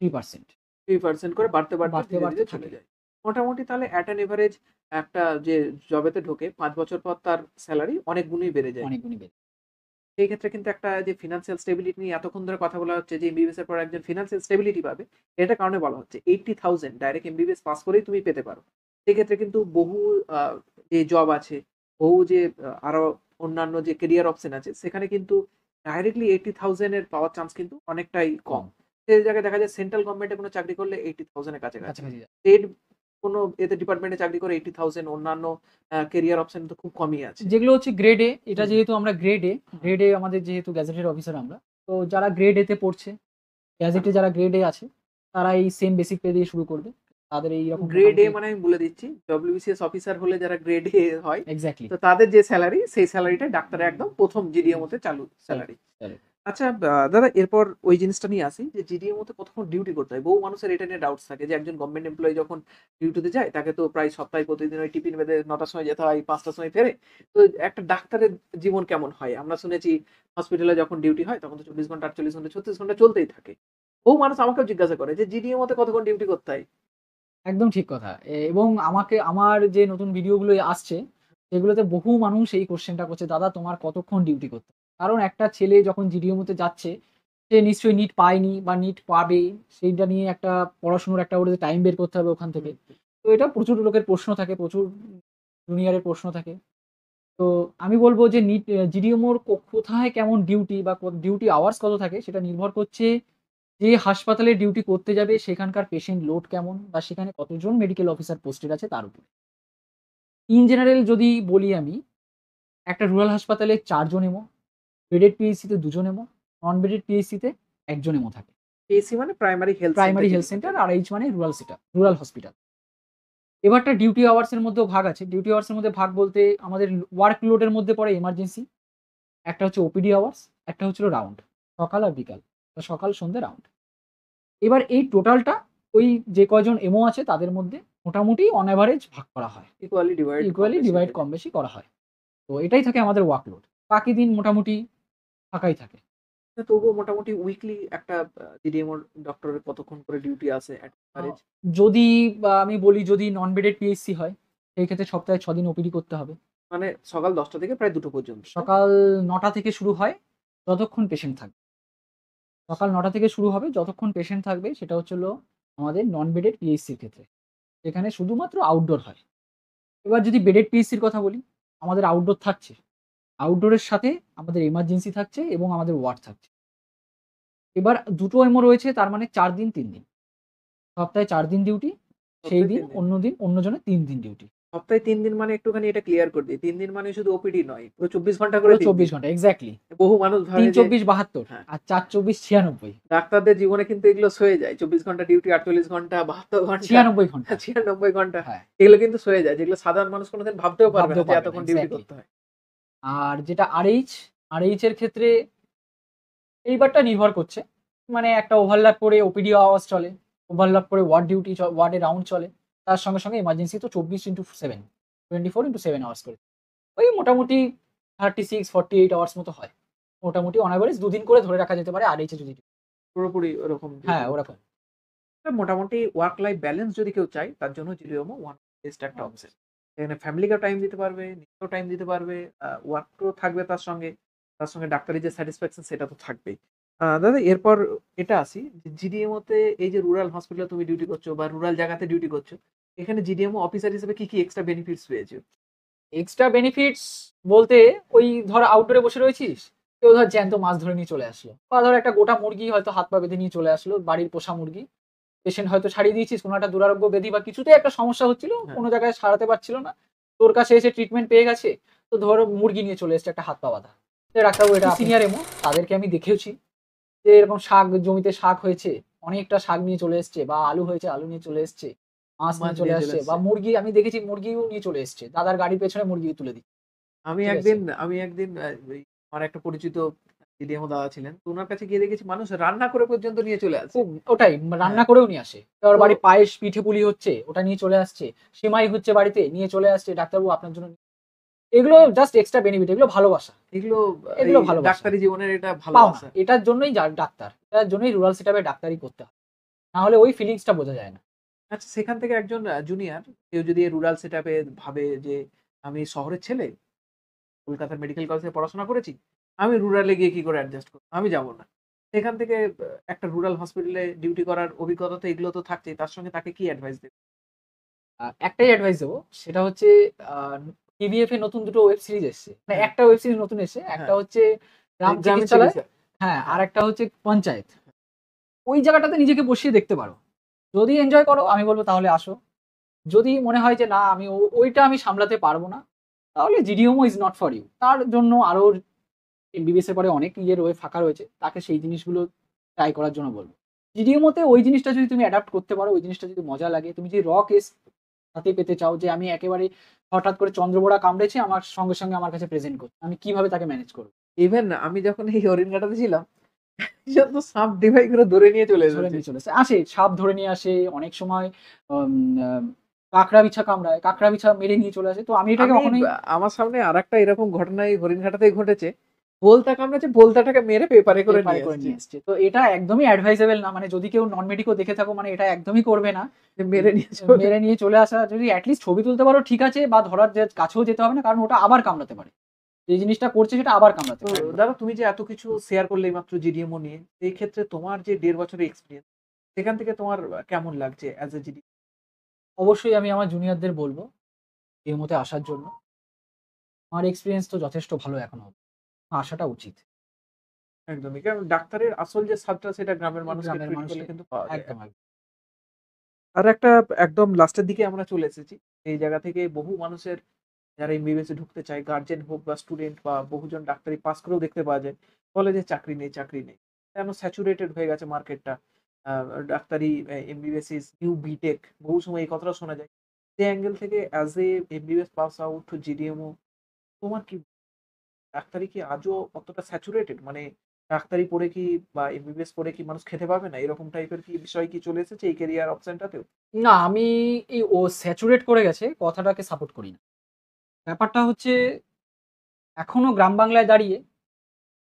3%। 3% করে বাড়তে, বাড়তে বাড়তে, ধীরে, বাড়তে ধীরে চলে থাকে। যায়। মোটামুটি তাহলে এট অ্যান এভারেজ একটা যে জবেতে ঢোকে ৫ বছর পর তার স্যালারি অনেক গুণই বেড়ে যায়। অনেক গুণই বেড়ে। সেই ক্ষেত্রে কিন্তু একটা যে ফিন্যান্সিয়াল স্টেবিলিটি নিয়ে এতক্ষণ ধরে কথা বলা হচ্ছে যে এমবিবিএস এর পর একজন ফিন্যান্সিয়াল স্টেবিলিটি পাবে, এটার কারণে বলা হচ্ছে 80,000 ডাইরেক্ট এমবিবিএস পাস করেই তুমি পেতে পারো। সেক্ষেত্রে কিন্তু বহু আ যে জব আছে, বহু যে আরো অন্যান্য যে ক্যারিয়ার অপশন আছে সেখানে কিন্তু ডাইরেক্টলি 80,000 এর পাওয়ার চান্স কিন্তু অনেকটাই কম। কম। সেই জায়গায় দেখা যায় সেন্ট্রাল গভর্নমেন্টে কোনো চাকরি করলে 80,000 এর কাছাকাছি। কাছাকাছি যায়। স্টেট কোনো এতে ডিপার্টমেন্টে চাকরি করে 80,000, অন্যান্য ক্যারিয়ার অপশন তো খুব কমই আছে। যেগুলো হচ্ছে গ্রেড এ, এটা হুম, যেহেতু আমরা গ্রেড এ আমাদের যেহেতু গ্যাজেটেড অফিসার আমরা। তো যারা গ্রেড এ তে পড়ছে, গ্যাজেটে যারা গ্রেড এ আছে, তারা এই সেম বেসিক পে দিয়ে শুরু করবে। তাদের এইরকম গ্রেড এ মোটামুটি মানে আমি বলে দিচ্ছি, ডব্লিউবিসিএস অফিসার হলে যারা গ্রেড এ হয়, এক্সাক্টলি। তো তাদের যে স্যালারি, সেই স্যালারিটাই ডাক্তারের একদম ১ম জিডিএমও তে চালু চলো, স্যালারি। চলো। আচ্ছা দাদা এরপর ওই জিনিসটা নিয়ে আসি যে জিডিএমও তে কতক্ষণ ডিউটি করতে হয়? বহু মানুষের এটা নিয়ে ডাউটস থাকে যে একজন গভর্নমেন্ট এমপ্লয়ি যখন ডিউটিতে যায় তাকে তো প্রায় সপ্তাহে প্রতিদিন ওই টিফিন বেঁধে ৯ টার সময় যেতে হয়, ৫ টার সময় ফেরে। তো একটা ডাক্তারের জীবন কেমন হয়? আমরা শুনেছি হসপিটালে যখন ডিউটি হয় তখন তো ২৪ ঘন্টা, ৪৮ ঘন্টা, ৩৬ ঘন্টা চলতেই থাকে। বহু মানুষ আমাকেও জিজ্ঞাসা করে যে জিডিএমও তে কতক্ষণ ডিউটি করতে হয়? একদম ঠিক কথা। এবং আমার যে নতুন ভিডিওগুলো আসছে, সেগুলোতে বহু মানুষ এই কোয়েশ্চেনটা করছে, "দাদা তোমার কতক্ষণ ডিউটি করতে হয়?" কারণ একটা ছেলে যখন জিডিএমও তে যাচ্ছে, সে নিশ্চয়ই নিট পায়নি বা নিট পাবে, সেইটা নিয়ে একটা পড়াশোনার একটা ওর টাইম বের করতে হবে ওখান থেকে। হুম। তো এটা প্রচুর লোকের প্রশ্ন থাকে, প্রচুর জুনিয়রের প্রশ্ন থাকে। তো আমি বলব যে জিডিএমওর কোথায় কেমন ডিউটি বা ডিউটি আওয়ার্স কত থাকে সেটা নির্ভর করছে যে হাসপাতালে ডিউটি করতে যাবে সেখানকার পেশেন্ট লোড কেমন বা সেখানে কতজন মেডিকেল অফিসার পোস্টেড আছে তার উপর। ইন জেনারেল যদি বলি আমি, একটা রুরাল হাসপাতালে ৪ জন এমও, বেডেড পিএইচসি তে ২ জন এমও, নন বেডেড পিএইচসি তে ১ জন এমও থাকে। পিএসসি মানে primary health centre primary health যেগুলো সেন্টার যেগুলো। আর এইচ মানে রুরাল হসপিটাল। এবারটা ডিউটি আওয়ার্স এর মধ্যেও ভাগ আছে। ডিউটি আওয়ার্স এর মধ্যে ভাগ বলতে আমাদের ওয়ার্ক লোড এর মধ্যে পড়ে এমার্জেন্সি, একটা হচ্ছে ওপিডি আওয়ার্স, একটা হচ্ছিল রাউন্ড। সকাল আর বিকাল। বা সকাল সন্ধ্যে রাউন্ড। এবার এই টোটালটা ওই যে কয়জন এমও আছে তাদের মধ্যে মোটামুটি অন এভারেজ ভাগ করা হয়। ইকুয়ালি ডিভাইড কম ইকুয়ালি বেশি ডিভাইড হয়ে কম যায়। বেশি করা হয়। তো এটাই থাকে আমাদের ওয়ার্কলোড। বাকি দিন মোটামুটি ফাঁকাই থাকে। তবুও মোটামুটি উইকলি একটা জিডিএমওর ডক্টরের কতক্ষণ করে ডিউটি আসে এট আ এভারেজ? যদি আমি বলি যদি নন বেডেড পিএইচসি হয়, সেই ক্ষেত্রে সপ্তাহে ৬ দিন ওপিডি করতে হবে। মানে সকাল ১০টা থেকে প্রায় ২টো পর্যন্ত, তাই? সকাল ৯টা থেকে শুরু হয় যতক্ষণ পেশেন্ট থাকবে। সকাল ৯টা থেকে শুরু হবে যতক্ষণ পেশেন্ট থাকবে সেটা হচ্ছে হলো আমাদের নন বেডেড পিএইচসির ক্ষেত্রে। সেখানে শুধুমাত্র আউটডোর হয়। এবার যদি বেডেড পিএইচসির কথা বলি, আমাদের আউটডোর থাকছে। আউটডোরের সাথে আমাদের এমার্জেন্সি থাকছে এবং আমাদের ওয়ার্ড থাকছে। এবার দুটো এমও রয়েছে তার মানে ৪ দিন ৩ দিন। সপ্তাহে ৪ দিন ডিউটি, সেই সপ্তাহে দিন ৩ দিন। অন্য অন্যজনের ৩ দিন ডিউটি। সপ্তাহে ৩ দিন মানে একটুখানি এটা ক্লিয়ার করে দিই। ৩ দিন মানে শুধু ওপিডি নয়। পুরো ২৪ ঘন্টা করে পুরো ৩ ২৪ দিন। ঘন্টা এক্সাক্টলি। বহু মানুষ ৩ ভাবে যে ২৪ ৭২ হ্যাঁ, আর ৪ ২৪ ৯৬। ডাক্তারদের জীবনে কিন্তু এগুলো সয়ে যায়। ২৪ ঘন্টা ডিউটি, ৪৮ ঘন্টা, ৭২ ঘন্টা, ৯৬ ঘন্টা। ৯৬ ঘন্টা। হ্যাঁ, এগুলো কিন্তু সয়ে যায়। যেগুলো সাধারণ মানুষ কোনদিন ভাবতেও পারবে না ভাবতেও যে পারবে না এতক্ষণ ডিউটি এক্সাক্টলি। করতে হয়। আর যেটা আরএইচ এর ক্ষেত্রে এইবারটা নির্ভর করছে। মানে একটা ওভারল্যাপ করে ওপিডি আওয়ার্স চলে। ওভারল্যাপ করে ওয়ার্ডে রাউন্ড চলে। তার সঙ্গে, সঙ্গে এমার্জেন্সি তো ২৪/৭ 24/7 আওয়ার্স করে। ওই মোটামুটি 36 48 আওয়ার্স মতো হয়। মোটামুটি অন এভারেজ ২ দিন করে ধরে রাখা যেতে পারে আরএইচ এ যদি। পুরোপুরি ওরকম ডিউটি হ্যাঁ, করতে ওরকম। হয়। মোটামুটি ওয়ার্ক লাইফ ব্যালেন্স যদি কেউ চায় তার জন্য জিডিওমো ওয়ান বেস্ট একটা অপশন। এখানে ফ্যামিলিকেও টাইম দিতে পারবে, নিজেকেও টাইম দিতে পারবে, ওয়ার্কও থাকবে তার সঙ্গে। তার সঙ্গে ডাক্তারি যে স্যাটিসফ্যাকশন সেটা তো থাকবেই। দাদা এরপর এটা আসি যে জিডিএমও তে এই যে রুরাল হসপিটালে তুমি ডিউটি করছো বা রুরাল জায়গাতে ডিউটি করছো, এখানে জিডিএমও অফিসার হিসেবে কি এক্সট্রা বেনিফিটস পেয়েছো? এক্সট্রা বেনিফিটস বলতে ওই ধর আউটডোরে বসে রয়েছিস, কেউ ধর জ্যান্ত মাছ ধরে নিয়ে চলে আসলো, বা ধর একটা গোটা মুরগি হয়তো হাত পা বেঁধে নিয়ে চলে আসলো, বাড়ির পোষা মুরগি। পেশেন্ট হয়তো ছাড়িয়ে দিয়েছিস, কোনো একটা দুরারোগ্য ব্যাধি বা কিছুতে একটা সমস্যা হচ্ছিল, হ্যাঁ। কোনো জায়গায় সারাতে পারছিল না, তোর কাছে এসে ট্রিটমেন্ট পেয়ে গেছে, তো ধর মুরগি নিয়ে চলে এসছে একটা হাত পা বাঁধা, ডাক্তারবাবু এটা সিনিয়র এমো, তাদেরকে আমি দেখেওছি যে এরকম শাক জমিতে শাক হয়েছে, অনেকটা শাক নিয়ে চলে এসছে, বা আলু হয়েছে আলু নিয়ে চলে এসছে, মাছ নিয়ে চলে আসছে, বা মুরগি আমি দেখেছি মুরগিও নিয়ে চলে এসছে, দাদার গাড়ির পেছনে মুরগি তুলে দিচ্ছে। আমি ঠিক আছে। একদিন ওই আমার একটা পরিচিত জিডিএমও দাদা ছিলেন। তো উনার কাছে গিয়ে দেখেছি মানুষ রান্না করে পর্যন্ত নিয়ে চলে আসে। খুব ওটাই রান্না করেও নিয়ে আসে, তার তো বাড়ি পায়েস পিঠে পুলি হচ্ছে ওটা নিয়ে চলে আসছে, সেমাই হচ্ছে বাড়িতে নিয়ে চলে আসছে, ডাক্তারবাবু আপনার জন্য। এগুলো জাস্ট এক্সট্রা বেনিফিট, এগুলো ভালোবাসা, এগুলো এগুলো এই ভালোবাসা ডাক্তারি জীবনের এটা পাও না, ভালোবাসা। এটার জন্যই ডাক্তার, এটার জন্যই রুরাল সেটআপে ডাক্তারি করতে হয়, না হলে ওই ফিলিংসটা বোঝা যায় না। আচ্ছা সেখান থেকে একজন জুনিয়র কেউ যদি রুরাল সেটআপে ভাবে যে আমি শহরের ছেলে, কলকাতার মেডিকেল কলেজে পড়াশোনা করেছি, আমি রুরালে গিয়ে কি করে অ্যাডজাস্ট করব? আমি যাব না। সেখান থেকে একটা রুরাল হসপিটালে ডিউটি করার অভিজ্ঞতা তো এগুলো তো থাকছেই। তার সঙ্গে তাকে কি অ্যাডভাইস দেবেন? একটাই অ্যাডভাইস দেবো, সেটা হচ্ছে টিভিএফ এ নতুন দুটো ওয়েব সিরিজ এসছে, মানে হ্যাঁ। একটা ওয়েব সিরিজ নতুন এসেছে, একটা হ্যাঁ। হচ্ছে গ্রাম গ্রামীণ চিকিৎসালয়, চিকিৎসা। হ্যাঁ, আর হ্যাঁ। একটা হচ্ছে পঞ্চায়েত। ওই জায়গাটাতে নিজেকে বসিয়ে দেখতে পারো, যদি এনজয় করো আমি বলবো তাহলে আসো, যদি মনে হয় যে না আমি ওইটা আমি সামলাতে পারবো না, তাহলে জিডিওমো ইজ নট ফর ইউ। তার জন্য আরো এমবিবিএস এর পরে অনেক ইয়ে ফাঁকা রয়েছে, তাকে সেই জিনিসগুলো ট্রাই করার জন্য বলবো। জিডিওমোতে ওই জিনিসটা যদি তুমি অ্যাডাপ্ট করতে পারো, ওই জিনিসটা যদি মজা লাগে, তুমি যদি র কেস হাতে পেতে চাও যে আমি একেবারে হঠাৎ করে চন্দ্রবোড়া কামড়েছে আমার সঙ্গে সঙ্গে আমার কাছে প্রেজেন্ট করতে, আমি কিভাবে তাকে ম্যানেজ করবো, ইভেন আমি যখন এই হরিণঘাটাতে ছিলাম, তো সাপ ডিভাই করে ধরে নিয়ে চলে ধরে এসেছে। নিয়ে চলে আসে, আসে সাপ ধরে নিয়ে আসে, অনেক সময় কাঁকড়া বিছা কামড়ায়, কাঁকড়া বিছা মেরে নিয়ে চলে আসে, তো আমি এটাকে আমি কখনোই আমার সামনে আরেকটা এরকম ঘটনা এই হরিণঘাটাতেই ঘটেছে। বোলতা কামড়েছে, বোলতাটাকে মেরে পেপারে করে পেপারে নিয়ে করে এসছে। নিয়ে এসছে। তো এটা একদমই অ্যাডভাইসেবল না, মানে যদি কেউ নন মেডিকো দেখে থাকো মানে এটা একদমই করবে না। যে মেরে নিয়ে চলে মেরে নিয়ে চলে আসা, যদি অ্যাটলিস্ট ছবি তুলতে পারো ঠিক আছে, বা ধরার যে কাছেও যেতে হবে না, কারণ ওটা আবার কামড়াতে পারে, যে জিনিসটা করছে সেটা আবার কামড়াতে তো পারে। দাদা তুমি যে এত কিছু শেয়ার করলে এইমাত্র জিডিএমও নিয়ে, এই ক্ষেত্রে তোমার যে ১.৫ বছরের এক্সপেরিয়েন্স, সেখান থেকে তোমার কেমন লাগছে অ্যাজ এ জিডি? অবশ্যই আমি আমার জুনিয়রদের বলবো এর মধ্যে আসার জন্য, আমার এক্সপিরিয়েন্স তো যথেষ্ট ভালো এখনো, আসাটা উচিত। একদমই। কারণ ডাক্তারের আসল যে স্বাদটা সেটা গ্রামের মানুষকে গ্রামের ট্রিট করলে মানুষকে কিন্তু পাওয়া যায়। একদম একদম। আর একটা একদম লাস্টের দিকে আমরা চলে এসেছি। এই জায়গা থেকে বহু মানুষের যারা এমবিবিএস এ ঢুকতে চায়, গার্ডিয়ান হোক বা স্টুডেন্ট বা বহুজন ডাক্তারি পাস করেও দেখতে পাওয়া যায়। বলে যে চাকরি নেই, চাকরি নেই। কেন স্যাচুরেটেড হয়ে গেছে মার্কেটটা। আ ডাক্তারি এমবিবিএস ইস নিউ বিটেক বহু সময় এই কথাটা শোনা যায়। সেই অ্যাঙ্গেল থেকে as a MBBS pass out GDMO তোমার কি ডাক্তারি কি আজও অতটা স্যাচুরেটেড? মানে ডাক্তারি পড়ে কি বা এমবিবিএস পড়ে কি মানুষ খেতে পাবে না? এরকম টাইপের কি বিষয় কি চলে এসেছে এই ক্যারিয়ার অপশনটাতেও? না, আমি এই ও স্যাচুরেট করে গেছে কথাটাকে সাপোর্ট করি না। ব্যাপারটা হচ্ছে এখনো গ্রাম বাংলায় দাঁড়িয়ে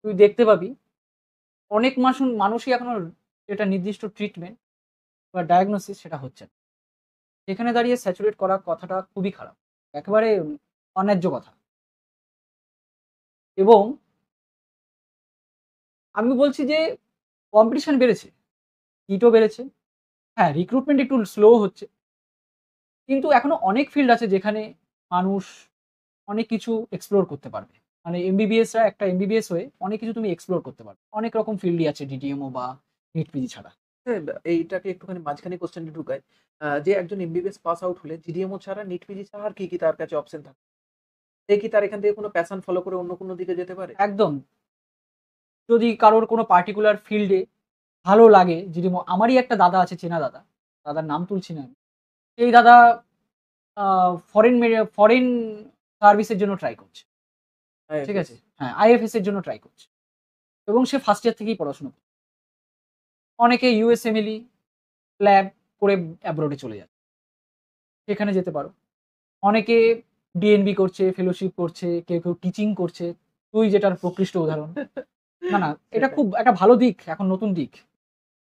তুই দেখতে পাবি অনেক মানুষই এখনো যেটা নির্দিষ্ট ট্রিটমেন্ট বা ডায়াগনোসিস সেটা হচ্ছে না। সেখানে দাঁড়িয়ে স্যাচুরেট করা কথাটা খুবই খারাপ। একেবারে অন্যায্য কথা। এবং আমি বলছি যে কম্পিটিশন বেড়েছে, হিটও বেড়েছে। হ্যাঁ, রিক্রুটমেন্ট একটু স্লো হচ্ছে। কিন্তু এখনো অনেক ফিল্ড আছে যেখানে মানুষ অনেক কিছু এক্সপ্লোর করতে পারবে। মানে এমবিবিএসরা একটা এমবিবিএস হয়ে অনেক কিছু তুমি এক্সপ্লোর করতে পারবে। অনেক রকম ফিল্ডই আছে ডিটিএমও বা নিট পিজি ছাড়া। হ্যাঁ, এইটাকে একটুখানি মাঝখানে কোয়েশ্চেনটা ঢুকাই। যে একজন এমবিবিএস পাস আউট হলে জিডিএমও ছাড়া, নিট পিজি ছাড়া আর কি তার কাছে অপশন থাকে? সে কি তার এখান থেকে কোনো প্যাশন ফলো করে অন্য কোনো দিকে যেতে পারে? একদম, যদি কারোর কোনো পার্টিকুলার ফিল্ডে ভালো লাগে, যদি আমারই একটা দাদা আছে চেনা দাদা, দাদার নাম তুলছি না আমি। সেই দাদা আ ফরেন সার্ভিসের জন্য ট্রাই করছে। ঠিক আইএফএস। আছে? হ্যাঁ, আইএফএস এর জন্য ট্রাই করছে। এবং সে ফার্স্ট ইয়ার থেকেই পড়াশোনা করছে। অনেকে ইউএসএমএলই, প্ল্যাব করে অ্যাব্রড এ চলে যাচ্ছে। সেখানে যেতে পারো। অনেকে ডিএনবি করছে, ফেলোশিপ করছে, কেউ টিচিং করছে। তুই যেটার প্রকৃষ্ট উদাহরণ। না, না, এটা সেটাই। খুব একটা ভালো দিক, এখন নতুন দিক।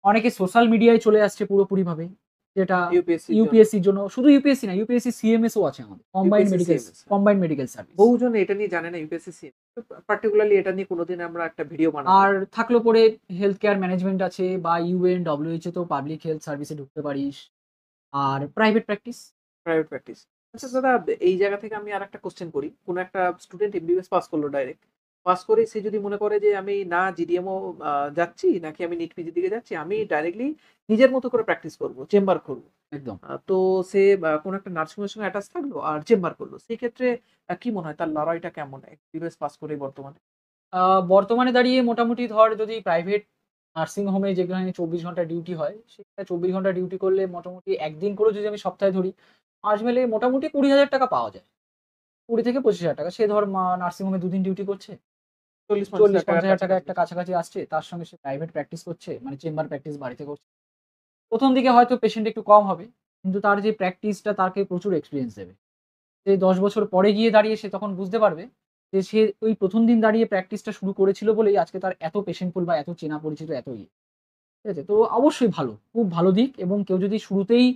অনেকে সোশ্যাল মিডিয়ায় চলে আসছে পুরোপুরিভাবে। যেটা ইউপিএসসি ইউপিএসসির জন্য, শুধু ইউপিএসসি না, ইউপিএসসি সিএমএসও আছে আমাদের, কম্বাইন্ড মেডিকেল সার্ভিস। বহুজন এটা নিয়ে জানে না ইউপিএসসি পার্টিকুলারলি এটা নিয়ে কোনোদিন আমরা একটা ভিডিও বানাবো। আর থাকলো পরে হেলথ কেয়ার ম্যানেজমেন্ট আছে, বা ইউএন ডব্লিউএইচও তো পাবলিক হেলথ সার্ভিসে ঢুকতে পারিস, আর প্রাইভেট প্র্যাকটিস। Private practice. আচ্ছা দাদা, এই জায়গা থেকে আমি আরেকটা কোশ্চেন করি। কোনো একটা স্টুডেন্ট এমবিবিএস পাস করলো ডাইরেক্ট। পাস করে সে যদি মনে করে যে আমি না জিডিএমও যাচ্ছি নাকি আমি নিট পিজির দিকে যাচ্ছি, আমি ডাইরেক্টলি নিজের মতো করে প্র্যাকটিস করব, চেম্বার খুলবো। একদম। তো সে কোনো একটা নার্সিং হোমের সঙ্গে অ্যাটাচ থাকলো আর চেম্বার করলো। সেই ক্ষেত্রে কি মনে হয় তার লড়াইটা কেমন এমবিবিএস পাস করে বর্তমানে? বর্তমানে দাঁড়িয়ে মোটামুটি ধর যদি প্রাইভেট নার্সিং হোমে যেখানে ২৪ ঘন্টা ডিউটি হয়, সেখানে ২৪ ঘন্টা ডিউটি করলে মোটামুটি একদিন করেও যদি আমি সপ্তাহে ধরি, মাস মিলে মোটামুটি ২০,০০০ টাকা পাওয়া যায়। ২০ থেকে ২৫,০০০ টাকা। সে ধর নার্সিং হোমে ২ দিন ডিউটি করছে, ৪০-৫০,০০০ টাকা একটা কাছাকাছি আসছে। তার সঙ্গে সে প্রাইভেট প্র্যাকটিস করছে, মানে চেম্বার প্র্যাকটিস বাড়িতে করছে। ১ম দিকে হয়তো পেশেন্ট একটু কম হবে, কিন্তু তার যে প্র্যাকটিসটা তাকে প্রচুর এক্সপেরিয়েন্স দেবে। সে ১০ বছর পরে গিয়ে দাঁড়িয়ে সে তখন বুঝতে পারবে যে সে ওই ১ম দিন দাঁড়িয়ে প্র্যাকটিসটা শুরু করেছিল বলেই আজকে তার এত পেশেন্ট পুল বা এত চেনা পরিচিত, এত ইয়ে। ঠিক আছে? তো অবশ্যই ভালো, খুব ভালো দিক, এবং কেউ যদি শুরুতেই,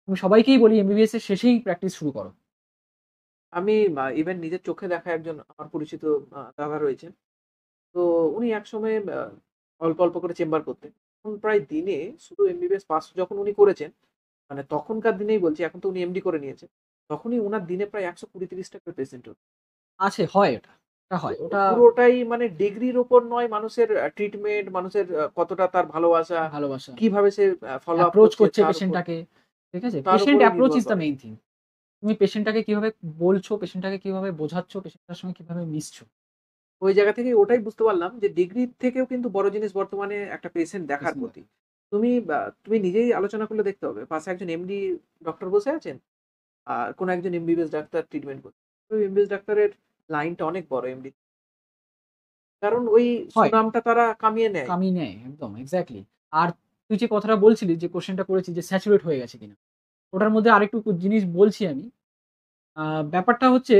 আমি সবাইকেই বলি এমবিবিএস এর শেষেই প্র্যাকটিস শুরু করো। আমি ইভেন নিজের চোখে দেখা একজন আমার পরিচিত দাদা রয়েছেন। তো উনি একসময় অল্প, অল্প করে চেম্বার করতেন। এখন প্রায় দিনে শুধু এমবিবিএস পাস যখন উনি করেছেন, মানে তখনকার দিনেই বলছি, এখন তো উনি এমডি করে নিয়েছেন। তখনই উনার দিনে প্রায় ১২০-৩০ টা করে পেশেন্ট হতো। আছে, হয় ওটা। ওটা তো হয়। ওটা পুরোটাই মানে ডিগ্রির উপর নয়, মানুষের ট্রিটমেন্ট, মানুষের কতটা তার ভালোবাসা, ভালোবাসা। কিভাবে সে ফলো আপ অ্যাপ্রোচ করছে করছে তার উপর, পেশেন্টটাকে। ঠিক আছে? তার পেশেন্ট উপরেই অ্যাপ্রোচ নির্ভর ইস দ্যা করে। Main thing. তুমি পেশেন্টটাকে কিভাবে বলছো, পেশেন্টটাকে কিভাবে বোঝাচ্ছ, পেশেন্টটার সঙ্গে কিভাবে মিশছো। ওই জায়গা থেকে ওটাই বুঝতে পারলাম যে ডিগ্রির থেকেও কিন্তু বড় জিনিস বর্তমানে একটা পেশেন্ট দেখার পেশেন্ট প্রতি। তুমি নিজেই আলোচনা করলে দেখতে হবে। পাশে একজন এমডি ডক্টর বসে আছেন, আর কোন একজন এমবিবিএস ডাক্তার ট্রিটমেন্ট করছে। তো এমবিবিএস ডাক্তারের লাইনটা অনেক বড় এমডি। কারণ ওই হয়, সুনামটা তারা কামিয়ে নেয়। কামিয়ে নেয়। একদম এক্সাক্টলি। আর তুই যে কথাটা বলছিলি, যে কোয়েশ্চেনটা করেছিস যে স্যাচুরেট হয়ে গেছে কিনা? ওটার মধ্যে আরেকটু জিনিস বলছি আমি। আ ব্যাপারটা হচ্ছে,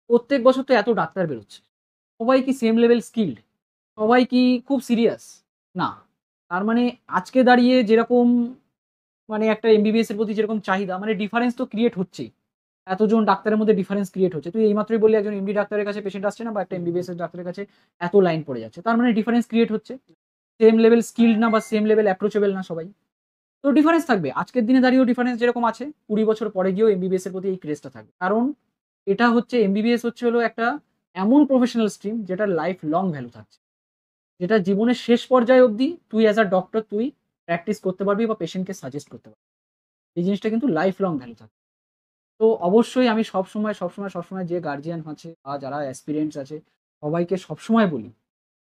প্রত্যেক বছর তো এত ডাক্তার বেরোচ্ছে। সবাই কি সেম লেভেল স্কিলড? সবাই কি খুব সিরিয়াস? না। তার মানে আজকে দাঁড়িয়ে যেরকম, মানে একটা এমবিবিএস এর প্রতি যেরকম চাহিদা, মানে ডিফারেন্স তো ক্রিয়েট হচ্ছেই। এতজন ডাক্তারের মধ্যে ডিফারেন্স ক্রিয়েট হচ্ছে। তুই এইমাত্রই বললি একজন এমডি ডাক্তারের কাছে পেশেন্ট আসছে না, বা একটা এমবিবিএস এর ডাক্তারের কাছে এত লাইন পড়ে যাচ্ছে। তার মানে ডিফারেন্স ক্রিয়েট হচ্ছে। সেম লেভেল স্কিলড না, বা সেম লেভেল অ্যাপ্রোচেবল না সবাই। তো ডিফারেন্স থাকবে। আজকের দিনে দাঁড়িয়েও ডিফারেন্স যেরকম আছে, ২০ বছর পরে গিয়েও এমবিবিএস এর প্রতি এই ক্রেজটা থাকবে। কারণ এটা হচ্ছে, এমবিবিএস হচ্ছে হলো একটা এমন প্রফেশনাল স্ট্রিম যেটার লাইফ লং ভ্যালু থাকছে। যেটা জীবনের শেষ পর্যায়ে অবধি তুই অ্যাজ আ ডক্টর তুই প্র্যাকটিস করতে পারবি বা পেশেন্টকে সাজেস্ট করতে পারবি। এই জিনিসটা কিন্তু লাইফ লং ভ্যালু থাকে। তো অবশ্যই আমি সবসময় যে গার্ডিয়ান আছে বা যারা অ্যাসপিরেন্টস আছে, সবাইকে সবসময় বলি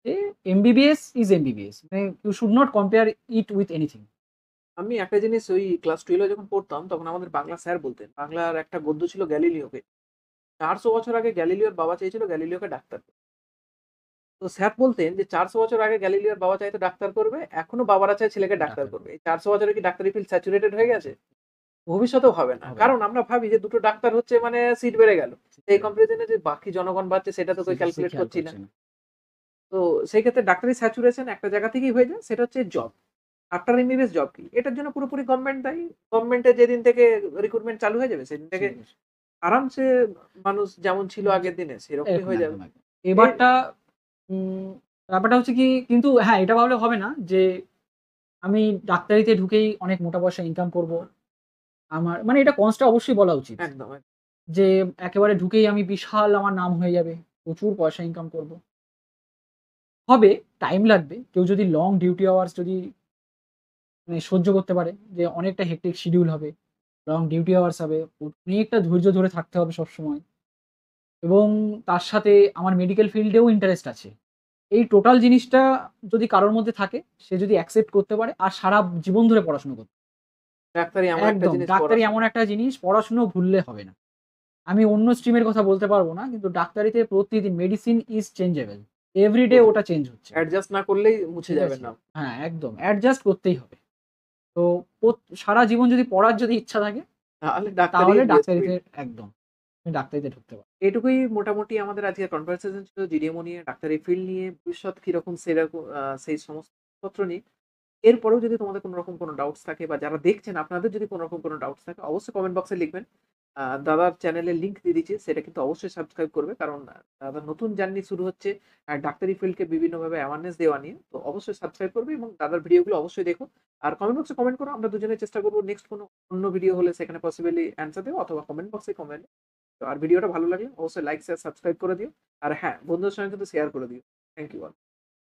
যে এমবিবিএস ইস এমবিবিএস। মানে you should not compare it with anything. আমি একটা জিনিস ওই ক্লাস 12 এ যখন পড়তাম তখন আমাদের বাংলা স্যার বলতেন, বাংলার একটা গদ্য ছিল গ্যালিলিওকে। ৪০০ বছর আগে গ্যালিলিওর বাবা চেয়েছিল গ্যালিলিওকে ডাক্তার করতে। তো স্যার বলতেন যে ৪০০ বছর আগে গ্যালিলিওর বাবা চাইতো ডাক্তার করবে, এখনো বাবারা চায় ছেলেকে ডাক্তার ডাক্তার করবে। এই ৪০০ বছরে কি ডাক্তারি ফিল্ড স্যাচুরেটেড হয়ে গেছে? ভবিষ্যতেও হবে না। হবে না। কারণ আমরা ভাবি যে দুটো ডাক্তার হচ্ছে মানে সিট বেড়ে গেল। এই কম্পারিজন এ যে বাকি জনগণ বাড়ছে সেটা তো কেউ সে ক্যালকুলেট খেয়াল করছি না। করছে না। তো সেই ক্ষেত্রে ডাক্তারি স্যাচুরেশন একটা জায়গা থেকেই হয়ে যায়, সেটা হচ্ছে জব। আফটার এমবিবিএস জব কি? এটার জন্য পুরোপুরি গভর্নমেন্ট দায়ী। গভর্নমেন্টের যেদিন থেকে রিক্রুটমেন্ট চালু হয়ে যাবে সেদিন থেকে আরামসে মানুষ যেমন ছিল আগের দিনে সেরকমই এরকম হয়ে যাবে। একদম, একদম। এর এবারটা উম ব্যাপারটা হচ্ছে কি, কিন্তু হ্যাঁ, এটা ভাবলে হবে না যে আমি ডাক্তারিতে ঢুকেই অনেক মোটা পয়সা ইনকাম করব। আমার মানে এটা কনসটা অবশ্যই বলা উচিত। একদম। যে একেবারে ঢুকেই আমি বিশাল আমার নাম হয়ে যাবে। প্রচুর পয়সা ইনকাম করব। হবে, টাইম লাগবে। কেউ যদি লং ডিউটি আওয়ার্স যদি মানে সহ্য করতে পারে, যে অনেকটা হেক্টিক শিডিউল হবে, লং ডিউটি আওয়ার্স হবে, অনেকটা ধৈর্য ধরে থাকতে হবে সবসময়, এবং তার সাথে আমার মেডিকেল ফিল্ডেও ইন্টারেস্ট আছে। এই টোটাল জিনিসটা যদি কারোর মধ্যে থাকে, সে যদি অ্যাকসেপ্ট করতে পারে আর সারা জীবন ধরে পড়াশোনা করতে পারে। ডাক্তারি এমন একটা একদম, জিনিস, ডাক্তারি পড়াশোনা। এমন একটা জিনিস, পড়াশুনো ভুললে হবে না। আমি অন্য স্ট্রিমের কথা বলতে পারব না। কিন্তু ডাক্তারিতে প্রতিদিন মেডিসিন ইস চেঞ্জেবল। এভরিডে ওটা চেঞ্জ হচ্ছে। অ্যাডজাস্ট না করলেই মুছে ঠিক যাবে আছে? না। হ্যাঁ, একদম। অ্যাডজাস্ট করতেই হবে। তো সারা জীবন যদি পড়ার যদি ইচ্ছা থাকে, তাহলে ডাক্তারি তাহলে বেস্ট ডাক্তারিতে, ফিল্ড। একদম, তুমি ডাক্তারিতে ঢুকতে পারো। এটুকুই মোটামুটি আমাদের আজকের কনভারসেশন ছিল জিডিএমও নিয়ে, ডাক্তারি ফিল্ড নিয়ে, ভবিষ্যৎ কিরকম সেরকম সেই সমস্ত পত্র নিয়ে। এরপরেও যদি তোমাদের কোনো রকম কোনো ডাউটস থাকে বা যারা দেখছেন আপনাদের যদি কোনো রকম কোনো ডাউটস থাকে অবশ্যই কমেন্ট বক্সে লিখবেন। দাদার চ্যানেলের লিংক দিয়ে দিচ্ছি, সেটা কিন্তু অবশ্যই সাবস্ক্রাইব করবে। কারণ দাদার নতুন জার্নি শুরু হচ্ছে ডাক্তারি ফিল্ডকে বিভিন্নভাবে অ্যাওয়ারনেস দেওয়া নিয়ে। তো অবশ্যই সাবস্ক্রাইব করবে এবং দাদার ভিডিওগুলো অবশ্যই দেখো। আর কমেন্ট বক্সে কমেন্ট করো। আমরা দুজনে চেষ্টা করব নেক্সট কোনো অন্য ভিডিও হলে সেখানে পসিবলি অ্যান্সার দেবো অথবা কমেন্ট বক্সে কমেন্ট। তো আর ভিডিওটা ভালো লাগলে অবশ্যই লাইক, শেয়ার, সাবস্ক্রাইব করে দিও। আর হ্যাঁ, বন্ধুদের সঙ্গে কিন্তু শেয়ার করে দিও। Thank you all.